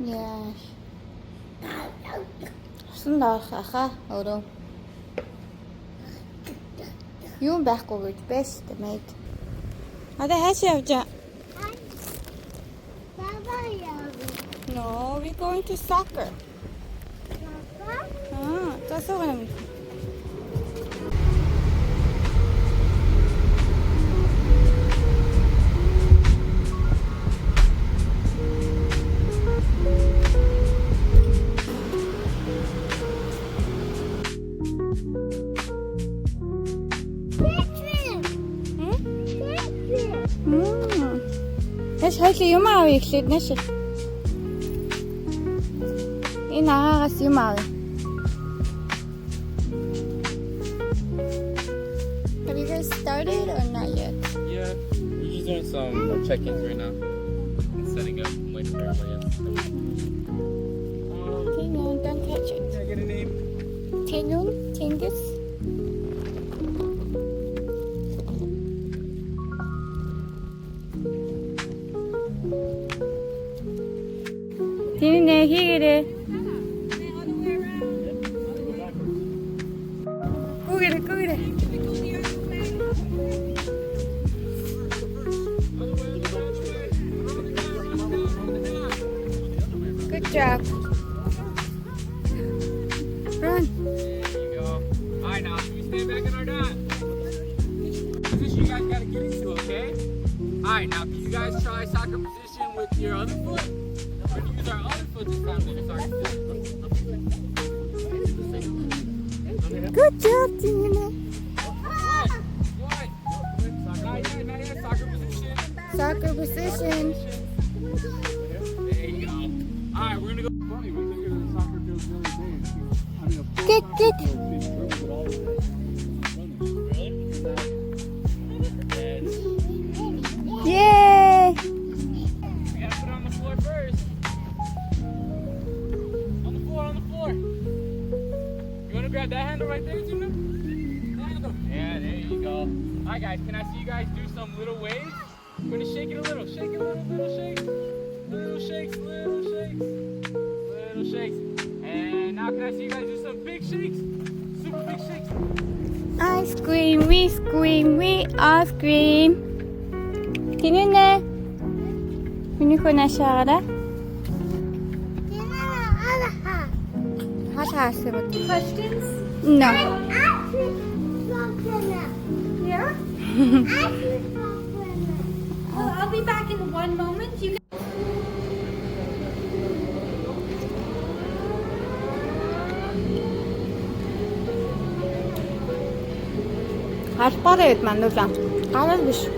Yes. Сандаа хаа өөрөө. Юу байхгүй гэж бэст мэд. Одоо хаашаа явж байгаа? No, we're going to soccer. That's all I'm. Яш хоёул юм аав ихлээд нэш. Энэ агаас юм аав. Have you guys started or not yet? Yeah, we're just doing some check-ins right now. Setting up, waiting for everybody else. Tingyun, don't touch it. Can I get a name? Tingyun, Tingus. Tingyun, here. Go get it. Good job. Run. There you go. Alright, now, can we stand back in our dot? Position you guys gotta get into, okay? Alright, now, can you guys try soccer position with your other foot? We're gonna use our other foot this time to use our foot. Good job, Tingyun. Soccer position. There you go. Alright, we're gonna go. Funny, we think of the soccer field really big. I mean, a Kick. Yay! We gotta put it on the floor first. On the floor. You wanna grab that handle right there, Tina? That handle. Yeah, there you go. Alright guys, can I see you guys do some little waves? I'm gonna shake it a little. Shake it a little, little shakes. Little shakes. And now can I see you guys do some big shakes? Super big shakes. Ice cream, we ice cream. Tingyun na. Hindi ko na siya kada. Hata Questions? No. Yeah? Well, I'll be back in one moment. You can... Harpara evet ben de falan. Alır bir şey.